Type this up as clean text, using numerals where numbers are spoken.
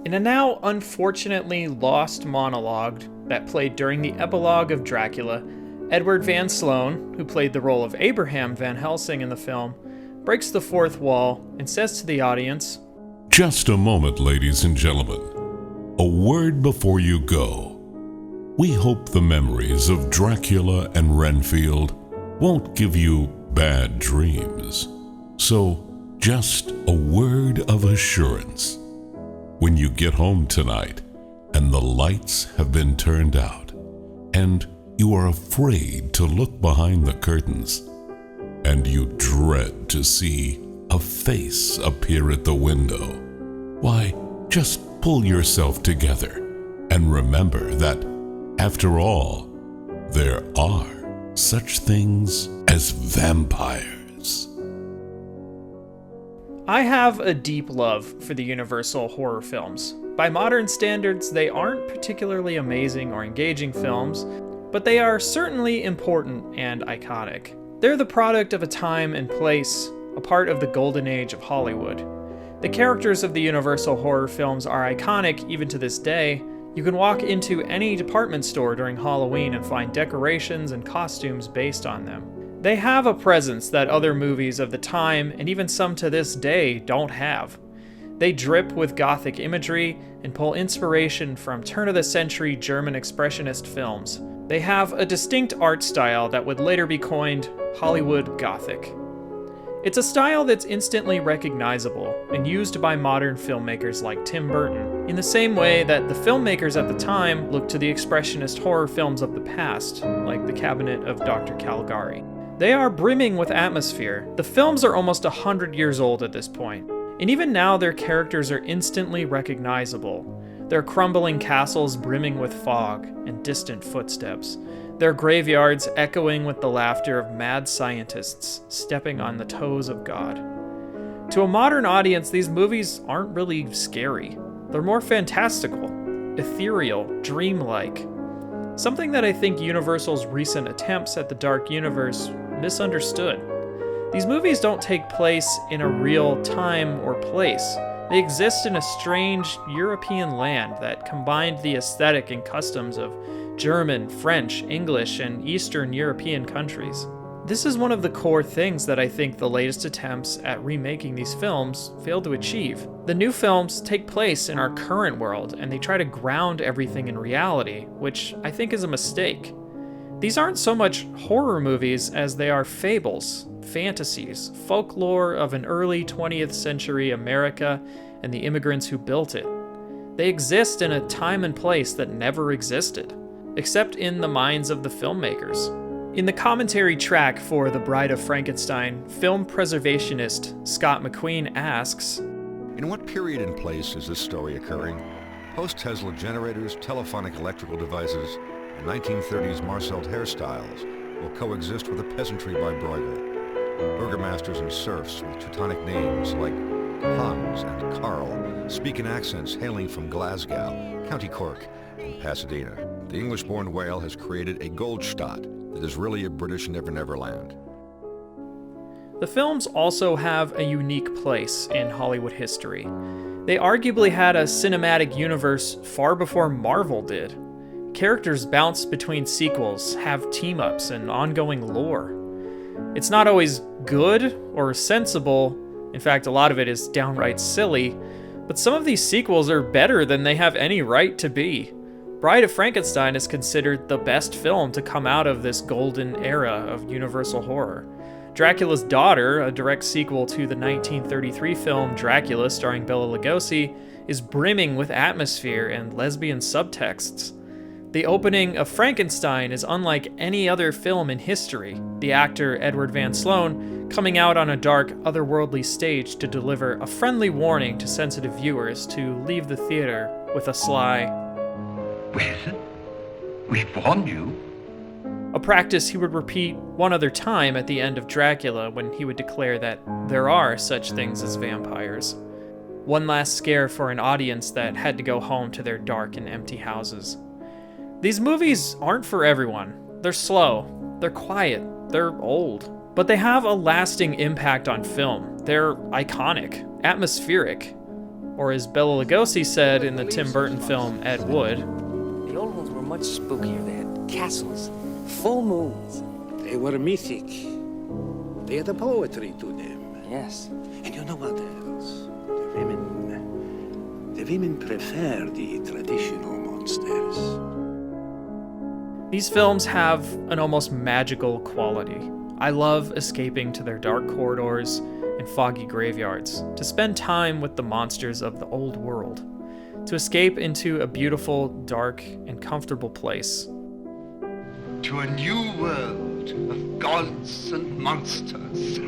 In a now unfortunately lost monologue that played during the epilogue of Dracula, Edward Van Sloan, who played the role of Abraham Van Helsing in the film, breaks the fourth wall and says to the audience, "Just a moment, ladies and gentlemen. A word before you go. We hope the memories of Dracula and Renfield won't give you bad dreams. So, just a word of assurance. When you get home tonight and the lights have been turned out and you are afraid to look behind the curtains and you dread to see a face appear at the window, why, just pull yourself together and remember that, after all, there are such things as vampires." I have a deep love for the Universal horror films. By modern standards, they aren't particularly amazing or engaging films, but they are certainly important and iconic. They're the product of a time and place, a part of the golden age of Hollywood. The characters of the Universal horror films are iconic even to this day. You can walk into any department store during Halloween and find decorations and costumes based on them. They have a presence that other movies of the time, and even some to this day, don't have. They drip with Gothic imagery and pull inspiration from turn-of-the-century German expressionist films. They have a distinct art style that would later be coined Hollywood Gothic. It's a style that's instantly recognizable and used by modern filmmakers like Tim Burton, in the same way that the filmmakers at the time looked to the expressionist horror films of the past, like The Cabinet of Dr. Caligari. They are brimming with atmosphere. The films are almost 100 years old at this point, and even now their characters are instantly recognizable. Their crumbling castles brimming with fog and distant footsteps. Their graveyards echoing with the laughter of mad scientists stepping on the toes of God. To a modern audience, these movies aren't really scary. They're more fantastical, ethereal, dreamlike. Something that I think Universal's recent attempts at the dark universe misunderstood. These movies don't take place in a real time or place. They exist in a strange European land that combined the aesthetic and customs of German, French, English, and Eastern European countries. This is one of the core things that I think the latest attempts at remaking these films failed to achieve. The new films take place in our current world, and they try to ground everything in reality, which I think is a mistake. These aren't so much horror movies as they are fables, fantasies, folklore of an early 20th century America and the immigrants who built it. They exist in a time and place that never existed, except in the minds of the filmmakers. In the commentary track for The Bride of Frankenstein, film preservationist Scott McQueen asks, "In what period and place is this story occurring? Post-Tesla generators, telephonic electrical devices, and 1930s Marcelled hairstyles will coexist with the peasantry by Bruegel. Burgomasters and serfs with Teutonic names like Hans and Karl speak in accents hailing from Glasgow, County Cork, and Pasadena. The English-born whale has created a Goldstadt that is really a British Never Never Land." The films also have a unique place in Hollywood history. They arguably had a cinematic universe far before Marvel did. Characters bounce between sequels, have team-ups, and ongoing lore. It's not always good or sensible. In fact, a lot of it is downright silly, but some of these sequels are better than they have any right to be. Bride of Frankenstein is considered the best film to come out of this golden era of Universal horror. Dracula's Daughter, a direct sequel to the 1933 film Dracula starring Bela Lugosi, is brimming with atmosphere and lesbian subtexts. The opening of Frankenstein is unlike any other film in history, the actor Edward Van Sloan coming out on a dark, otherworldly stage to deliver a friendly warning to sensitive viewers to leave the theater with a sly, "Well, we've warned you." a practice he would repeat one other time at the end of Dracula when he would declare that there are such things as vampires. One last scare for an audience that had to go home to their dark and empty houses. These movies aren't for everyone. They're slow, they're quiet, they're old, but they have a lasting impact on film. They're iconic, atmospheric. Or as Bela Lugosi said in the Tim Burton film Ed Wood, The old ones were much spookier. They had castles, full moons. They were mythic. They had a poetry to them. Yes. And you know what else? The women prefer the traditional monsters. these films have an almost magical quality. I love escaping to their dark corridors and foggy graveyards, to spend time with the monsters of the old world, to escape into a beautiful, dark, and comfortable place. To a new world of gods and monsters.